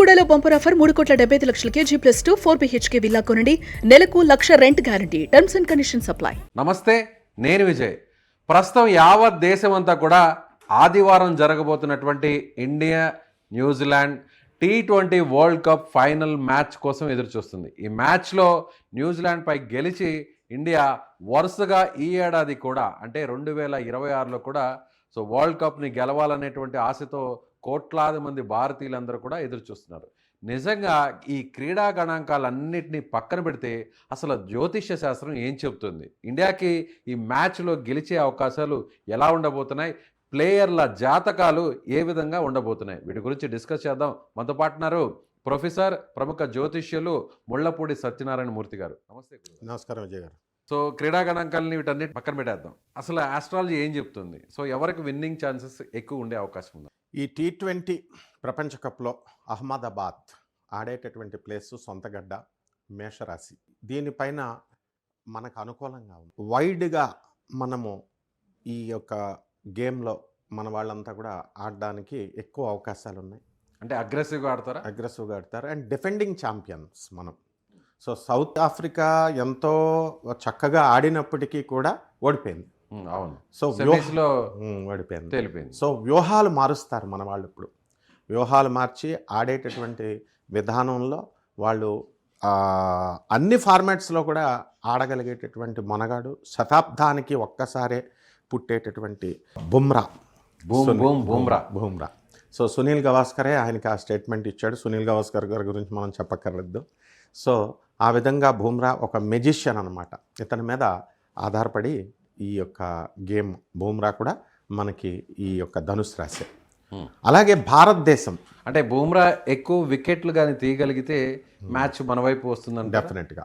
బెల్లుగూడలో bumper offer 3,75,00,000 G+2 4 BHK villa కొనండి. నెలకు 1,00,000 rent guarantee. Terms and conditions apply. నమస్తే, నేను విజయ్. ప్రస్తుతం యావత్ దేశమంతా కూడా ఆదివారం జరగబోతున్నటువంటి India New Zealand T20 world cup final match కోసం ఎదురు చూస్తుంది. ఈ మ్యాచ్లో న్యూజిలాండ్ పై గెలిచి ఇండియా వరుసగా ఈ ఏడాది కూడా అంటే 2026లో కూడా వరల్డ్ కప్ని గెలవాలనేటువంటి ఆశతో కోట్లాది మంది భారతీయులందరూ కూడా ఎదురు చూస్తున్నారు. నిజంగా ఈ క్రీడా గణాంకాలన్నింటినీ పక్కన పెడితే అసలు జ్యోతిష్య శాస్త్రం ఏం చెబుతుంది? ఇండియాకి ఈ మ్యాచ్లో గెలిచే అవకాశాలు ఎలా ఉండబోతున్నాయి? ప్లేయర్ల జాతకాలు ఏ విధంగా ఉండబోతున్నాయి? వీటి గురించి డిస్కస్ చేద్దాం. మనతో పాటున్నారు ప్రొఫెసర్, ప్రముఖ జ్యోతిష్యులు ముళ్లపూడి సత్యనారాయణ మూర్తి గారు. నమస్తే. నమస్కారం విజయ్ గారు. క్రీడా గణాంకాలని వీటన్నిటి పక్కన పెట్టేద్దాం. అసలు ఆస్ట్రాలజీ ఏం చెప్తుంది? ఎవరికి విన్నింగ్ ఛాన్సెస్ ఎక్కువ ఉండే అవకాశం ఉంది? ఈ T20 ప్రపంచ కప్లో అహ్మదాబాద్ ఆడేటటువంటి ప్లేసు సొంతగడ్డ, మేషరాశి. దీనిపైన మనకు అనుకూలంగా ఉంది. వైడ్గా మనము ఈ యొక్క గేమ్లో మన వాళ్ళంతా కూడా ఆడడానికి ఎక్కువ అవకాశాలు ఉన్నాయి. అంటే అగ్రెసివ్గా ఆడతారు అండ్ డిఫెండింగ్ ఛాంపియన్స్ మనం. సౌత్ ఆఫ్రికా ఎంతో చక్కగా ఆడినప్పటికీ కూడా ఓడిపోయింది. అవును. ఓడిపోయింది. వ్యూహాలు మారుస్తారు మన వాళ్ళు. ఇప్పుడు వ్యూహాలు మార్చి ఆడేటటువంటి విధానంలో వాళ్ళు అన్ని ఫార్మాట్స్లో కూడా ఆడగలిగేటటువంటి మనగాడు, శతాబ్దానికి ఒక్కసారే పుట్టేటటువంటి బుమ్రా. సునీల్ గవాస్కరే ఆయనకి ఆ స్టేట్మెంట్ ఇచ్చాడు. సునీల్ గవాస్కర్ గారి గురించి మనం చెప్పక్కర్లేదు. ఆ విధంగా బుమ్రా ఒక మెజిషియన్ అనమాట. ఇతని మీద ఆధారపడి ఈ యొక్క గేమ్. బుమ్రా కూడా మనకి ఈ యొక్క ధనుసు రాశి. అలాగే భారతదేశం అంటే బుమ్రా ఎక్కువ వికెట్లు కానీ తీయగలిగితే మ్యాచ్ మన వైపు వస్తుందని డెఫినెట్గా.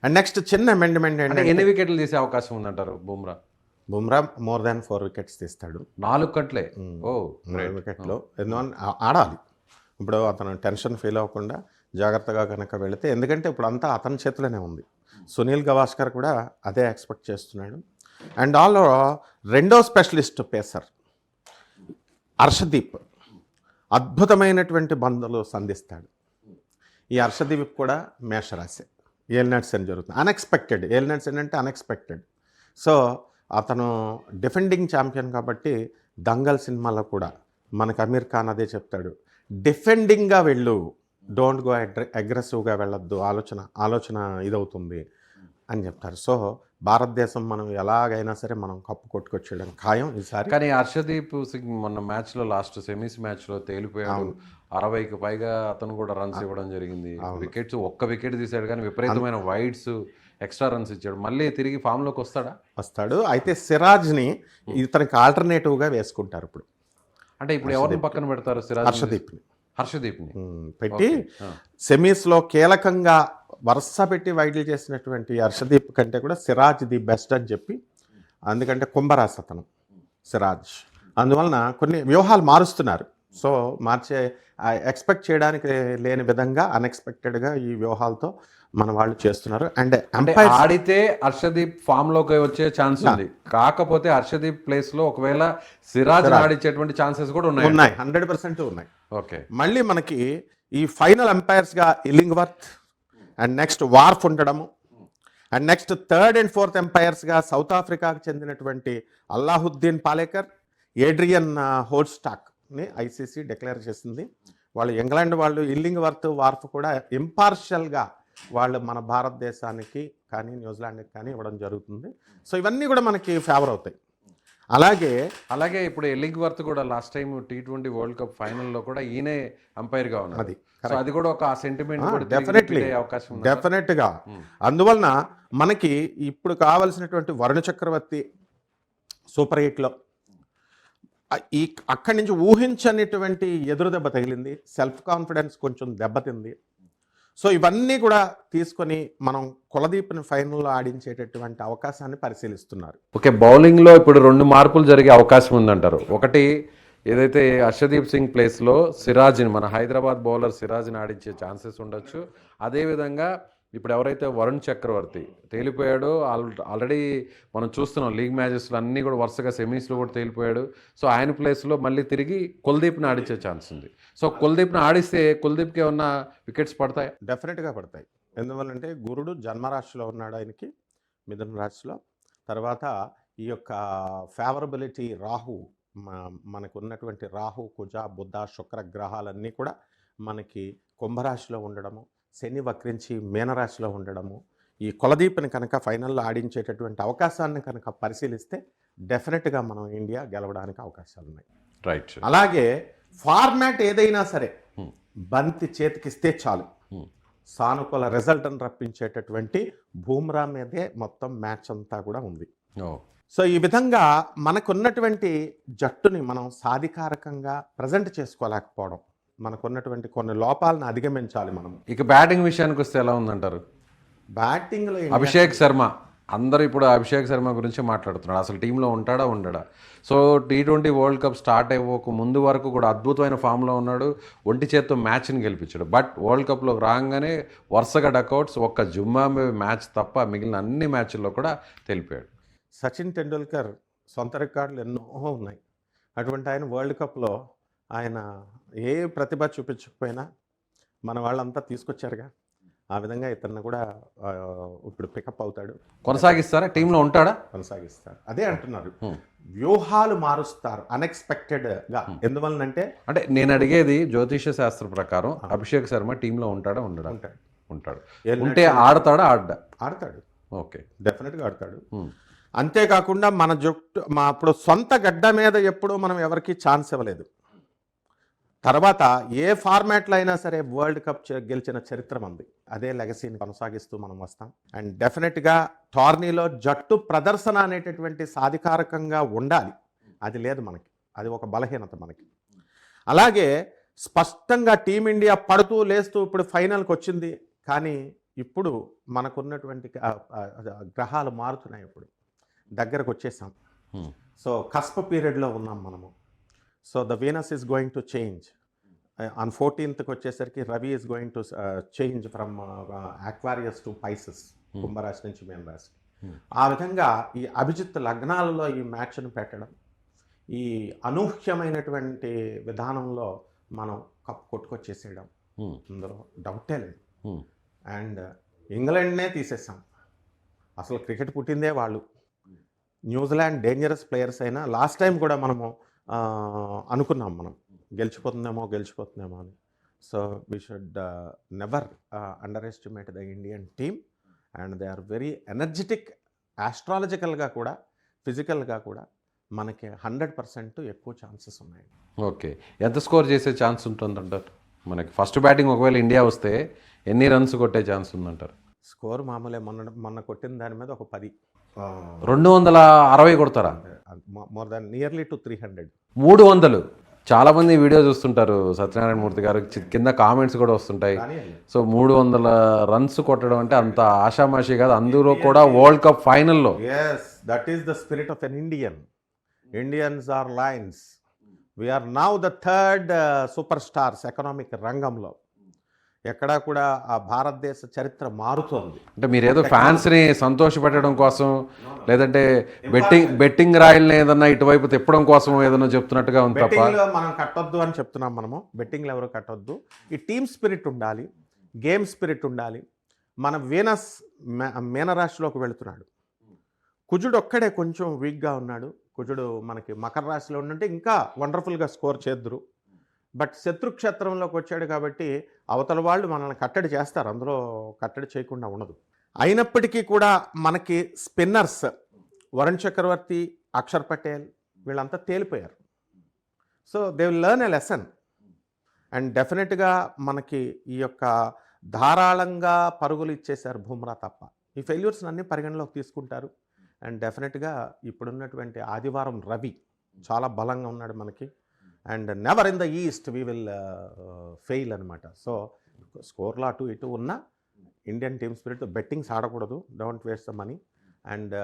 అండ్ నెక్స్ట్ చిన్న అమెండ్మెంట్ అంటే ఎన్ని వికెట్లు తీసే అవకాశం ఉందంటారు? బుమ్రా మోర్ దాన్ 4 వికెట్స్ తీస్తాడు. 4 గంటలే 4 వికెట్లు ఆడాలి. ఇప్పుడు అతను టెన్షన్ ఫీల్ అవ్వకుండా జాగ్రత్తగా కనుక వెళితే, ఎందుకంటే ఇప్పుడు అంతా అతని చేతిలోనే ఉంది. సునీల్ గవాస్కర్ కూడా అదే ఎక్స్పెక్ట్ చేస్తున్నాడు. అండ్ రెండో స్పెషలిస్ట్ పేసర్ హర్షదీప్ అద్భుతమైనటువంటి బంధాలు సంధిస్తాడు. ఈ హర్షదీప్ కూడా మేషరాశి. ఏలినాట్స్ అని జరుగుతుంది. అన్ఎక్స్పెక్టెడ్. ఏలినాట్స్ అంటే అన్ఎక్స్పెక్టెడ్. అతను డిఫెండింగ్ ఛాంపియన్ కాబట్టి దంగల్ సినిమాలో కూడా మనకు అమీర్ ఖాన్ అదే చెప్తాడు, డిఫెండింగ్గా వెళ్ళు, డోంట్ గో అగ్రెసివ్గా వెళ్ళొద్దు, ఆలోచన ఇదవుతుంది అని చెప్తారు. భారతదేశం మనం ఎలాగైనా సరే మనం కప్పు కొట్టుకొచ్చేయడం ఖాయం ఈసారి. కానీ హర్షదీప్ సింగ్ మొన్న మ్యాచ్లో లాస్ట్ సెమీస్ మ్యాచ్లో తేలిపోయాడు. 60కి పైగా అతను కూడా రన్స్ ఇవ్వడం జరిగింది. వికెట్స్ ఒక్క వికెట్ తీసాడు కానీ విపరీతమైన వైడ్స్, ఎక్స్ట్రా రన్స్ ఇచ్చాడు. మళ్ళీ తిరిగి ఫామ్లోకి వస్తాడు. అయితే సిరాజ్ని ఇతనికి ఆల్టర్నేటివ్గా వేసుకుంటారు ఇప్పుడు. అంటే ఇప్పుడు ఎవరిని పక్కన పెడతారు? హర్షదీప్ని పెట్టి సెమీస్లో కీలకంగా వరుస పెట్టి వైడ్లు చేసినటువంటి హర్షదీప్ కంటే కూడా సిరాజ్ ది బెస్ట్ అని చెప్పి. ఎందుకంటే కుంభరాశి అతను సిరాజ్. అందువలన కొన్ని వ్యూహాలు మారుస్తున్నారు. మార్చే ఎక్స్పెక్ట్ చేయడానికి లేని విధంగా అన్ఎక్స్పెక్టెడ్గా ఈ వ్యూహాలతో మన వాళ్ళు చేస్తున్నారు. అండ్ ఆడితే హర్షదీప్ ఫామ్ లోకి వచ్చే ఛాన్స్ ఉంది. కాకపోతే హర్షదీప్ ప్లేస్ లో ఒకవేళ సిరాజ్ ఆడిచ్చేటువంటి ఛాన్సెస్ కూడా ఉన్నాయి. 100% ఉన్నాయి. ఓకే. మళ్ళీ మనకి ఈ ఫైనల్ ఎంపైర్స్గా ఇల్లింగ్వర్త్ అండ్ నెక్స్ట్ వార్ఫ్ ఉండడము, and next 3rd and 4th ఎంపైర్స్గా సౌత్ ఆఫ్రికాకు చెందినటువంటి అల్లాహుద్దీన్ పాలేకర్, ఏడ్రియన్ హోల్స్టాక్ని ఐసీసీ డిక్లేర్ చేసింది. వాళ్ళు ఇంగ్లాండ్ వాళ్ళు. ఇల్లింగ్వర్త్, వార్ఫ్ కూడా ఇంపార్షియల్గా వాళ్ళు మన భారతదేశానికి కానీ న్యూజిలాండ్కి కానీ ఇవ్వడం జరుగుతుంది. ఇవన్నీ కూడా మనకి ఫేవర్ అవుతాయి. అలాగే ఇప్పుడు ఇల్లింగ్వర్త్ కూడా last time T20 world cup ఫైనల్లో కూడా ఈయనే అంపైర్గా ఉన్నది. అది కూడా ఒక సెంటిమెంట్ డెఫినెట్గా. అందువలన మనకి ఇప్పుడు కావలసినటువంటి వరుణ చక్రవర్తి సూపర్ 8లో అక్కడి నుంచి ఊహించనిటువంటి ఎదురు దెబ్బ తగిలింది. సెల్ఫ్ కాన్ఫిడెన్స్ కొంచెం దెబ్బతింది. ఇవన్నీ కూడా తీసుకొని మనం కులదీప్ని ఫైనల్లో ఆడించేటటువంటి అవకాశాన్ని పరిశీలిస్తున్నారు. ఓకే. బౌలింగ్లో ఇప్పుడు 2 మార్పులు జరిగే అవకాశం ఉందంటారు. ఒకటి ఏదైతే హర్షదీప్ సింగ్ ప్లేస్లో సిరాజ్ని, మన హైదరాబాద్ బౌలర్ సిరాజ్ని ఆడించే ఛాన్సెస్ ఉండొచ్చు. అదేవిధంగా ఇప్పుడు ఎవరైతే వరుణ్ చక్రవర్తి తేలిపోయాడో ఆల్రెడీ మనం చూస్తున్నాం లీగ్ మ్యాచెస్లో అన్నీ కూడా వరుసగా సెమీస్లో కూడా తేలిపోయాడు. సో ఆయన ప్లేస్లో మళ్ళీ తిరిగి కుల్దీప్ని ఆడించే ఛాన్స్ ఉంది. సో కుల్దీప్ని ఆడిస్తే కుల్దీప్కి ఏమన్నా వికెట్స్ పడతాయి? డెఫినెట్గా పడతాయి. ఎందువల్లంటే గురుడు జన్మరాశిలో ఉన్నాడు ఆయనకి, మిథున రాశిలో. తర్వాత ఈ యొక్క ఫేవరబిలిటీ రాహు, మనకు ఉన్నటువంటి రాహు, కుజ, బుధ, శుక్ర గ్రహాలన్నీ కూడా మనకి కుంభరాశిలో ఉండడము, శని వక్రించి మీనరాశిలో ఉండడము, ఈ కులదీప్ని కనుక ఫైనల్లో ఆడించేటటువంటి అవకాశాన్ని కనుక పరిశీలిస్తే డెఫినెట్గా మనం ఇండియా గెలవడానికి అవకాశాలు ఉన్నాయి. రైట్. అలాగే ఫార్మాట్ ఏదైనా సరే బంతి చేతికిస్తే చాలు సానుకూల రిజల్ట్ని రప్పించేటటువంటి బూమ్రా మీదే మొత్తం మ్యాచ్ అంతా కూడా ఉంది. సో ఈ విధంగా మనకున్నటువంటి జట్టుని మనం సాధికారకంగా ప్రజెంట్ చేసుకోలేకపోవడం, మనకున్నటువంటి కొన్ని లోపాలను అధిగమించాలి మనం. ఇక బ్యాటింగ్ విషయానికి వస్తే ఎలా ఉందంటారు? బ్యాటింగ్లో అభిషేక్ శర్మ, అందరూ ఇప్పుడు అభిషేక్ శర్మ గురించి మాట్లాడుతున్నాడు. అసలు టీంలో ఉంటాడా ఉండడా? So T20 world cup start అయ్యక ముందు వరకు కూడా అద్భుతమైన ఫామ్లో ఉన్నాడు, ఒంటి చేత్తో మ్యాచ్ని గెలిపించాడు. బట్ వరల్డ్ కప్లోకి రాగానే వరుసగా డకౌట్స్, ఒక్క జింబాబ్వే మ్యాచ్ తప్ప మిగిలిన అన్ని మ్యాచ్ల్లో కూడా తెలిపాడు. సచిన్ టెండూల్కర్ సొంత రికార్డులు ఎన్నో ఉన్నాయి. అటువంటి ఆయన వరల్డ్ కప్లో ఆయన ఏ ప్రతిభ చూపించకపోయినా మన వాళ్ళంతా తీసుకొచ్చారుగా. ఆ విధంగా ఇతన్ని కూడా ఇప్పుడు పికప్ అవుతాడు. కొనసాగిస్తారా? టీంలో ఉంటాడా? కొనసాగిస్తారు. అదే అంటున్నారు, వ్యూహాలు మారుస్తారు అన్ఎక్స్పెక్టెడ్గా. ఎందువలనంటే అంటే నేను అడిగేది జ్యోతిష శాస్త్ర ప్రకారం అభిషేక్ శర్మ టీంలో ఉంటాడా ఉండడా? ఉంటాడు. ఉంటే ఆడతాడా? ఆడతాడు. ఓకే, డెఫినెట్గా ఆడతాడు. అంతేకాకుండా మన జట్టు ఇప్పుడు సొంత గడ్డ మీద ఎప్పుడూ మనం ఎవరికి ఛాన్స్ ఇవ్వలేదు. తర్వాత ఏ ఫార్మాట్లో అయినా సరే వరల్డ్ కప్ గెలిచిన చరిత్ర మంది. అదే లెగసీని కొనసాగిస్తూ మనం వస్తాం. అండ్ డెఫినెట్గా టోర్నీలో జట్టు ప్రదర్శన అనేటటువంటి సాధికారకంగా ఉండాలి. అది లేదు మనకి, అది ఒక బలహీనత మనకి. అలాగే స్పష్టంగా టీమిండియా పడుతూ లేస్తూ ఇప్పుడు ఫైనల్కి వచ్చింది. కానీ ఇప్పుడు మనకున్నటువంటి గ్రహాలు మారుతున్నాయి, ఇప్పుడు దగ్గరకు వచ్చేసాం. సో కస్ప పీరియడ్లో ఉన్నాం మనము. So the Venus is going to change. On 14th వచ్చేసరికి రవి is going to change from Aquarius to Pisces, కుంభరాశి నుంచి మీన రాశి. ఆ విధంగా ఈ అభిజిత్ లగ్నాలలో ఈ మ్యాచ్ను పెట్టడం, ఈ అనూహ్యమైనటువంటి విధానంలో మనం కప్ కొట్టుకొచ్చేసేయడం, అందులో డౌటే లేదు. అండ్ ఇంగ్లాండ్నే తీసేసాం. అసలు క్రికెట్ పుట్టిందే వాళ్ళు. న్యూజిలాండ్ డేంజరస్ ప్లేయర్స్ అయినా లాస్ట్ టైం కూడా మనము అనుకున్నాం మనం గెలిచిపోతుందేమో అని. So we should never underestimate the Indian team. And they are very energetic. ఆస్ట్రాలజికల్గా కూడా ఫిజికల్గా కూడా మనకి 100% ఎక్కువ ఛాన్సెస్ ఉన్నాయి. ఓకే, ఎంత స్కోర్ చేసే ఛాన్స్ ఉంటుందంటారు? మనకి ఫస్ట్ బ్యాటింగ్ ఒకవేళ ఇండియా వస్తే ఎన్ని రన్స్ కొట్టే ఛాన్స్ ఉందంటారు? స్కోర్ మామూలే. మొన్న కొట్టిన దాని మీద ఒక 10, 260 కొడతారా? More than nearly to 300. 300. చాలా మంది వీడియో చూస్తుంటారు సత్యనారాయణ మూర్తి గారు, కింద కామెంట్స్ కూడా వస్తుంటాయి. సో 300 రన్స్ కొట్టడం అంటే అంత ఆషామాషి కాదు, అందులో కూడా వరల్డ్ కప్ ఫైనల్లో. Yes, that is the spirit of an Indian. Indians are lions. We are now the third super stars economic రంగంలో. ఎక్కడా కూడా ఆ భారతదేశ చరిత్ర మారుతోంది. అంటే మీరు ఏదో ఫ్యాన్స్ని సంతోషపెట్టడం కోసం, లేదంటే బెట్టింగ్ రాయల్ని ఏదన్నా ఇటువైపు తిప్పడం కోసం ఏదన్నా చెప్తున్నట్టుగా ఉంది తప్ప మనం కట్టొద్దు అని చెప్తున్నాం. మనము బెట్టింగ్లు ఎవరు కట్టొద్దు. ఈ టీమ్ స్పిరిట్ ఉండాలి, గేమ్ స్పిరిట్ ఉండాలి. మన వీనస్ మీనరాశిలోకి వెళుతున్నాడు. కుజుడు ఒక్కడే కొంచెం వీక్గా ఉన్నాడు. కుజుడు మనకి మకర రాశిలో ఉండంటే ఇంకా వండర్ఫుల్గా స్కోర్ చేద్దురు. బట్ శత్రుక్షేత్రంలోకి వచ్చాడు కాబట్టి అవతల వాళ్ళు మనల్ని కట్టడి చేస్తారు, అందులో కట్టడి చేయకుండా ఉండదు. అయినప్పటికీ కూడా మనకి స్పిన్నర్స్ వరుణ్ చక్రవర్తి, అక్షర్ పటేల్ వీళ్ళంతా తేలిపోయారు. So they will learn a lesson. And డెఫినెట్గా మనకి ఈ యొక్క ధారాళంగా పరుగులు ఇచ్చేశారు బుమ్రా తప్ప. ఈ ఫెయిల్యూర్స్ అన్నీ పరిగణలోకి తీసుకుంటారు. అండ్ డెఫినెట్గా ఇప్పుడున్నటువంటి ఆదివారం రవి చాలా బలంగా ఉన్నాడు మనకి. And never in the east we will fail అనమాట. సో స్కోర్లో అటు ఇటు ఉన్న ఇండియన్ టీమ్ స్పిరిట్, బెట్టింగ్స్ ఆడకూడదు, don't waste the money. And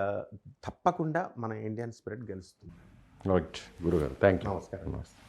తప్పకుండా మన ఇండియన్ స్పిరిట్ గెలుస్తుంది. గురుగారు థ్యాంక్ యూ. నమస్కారం.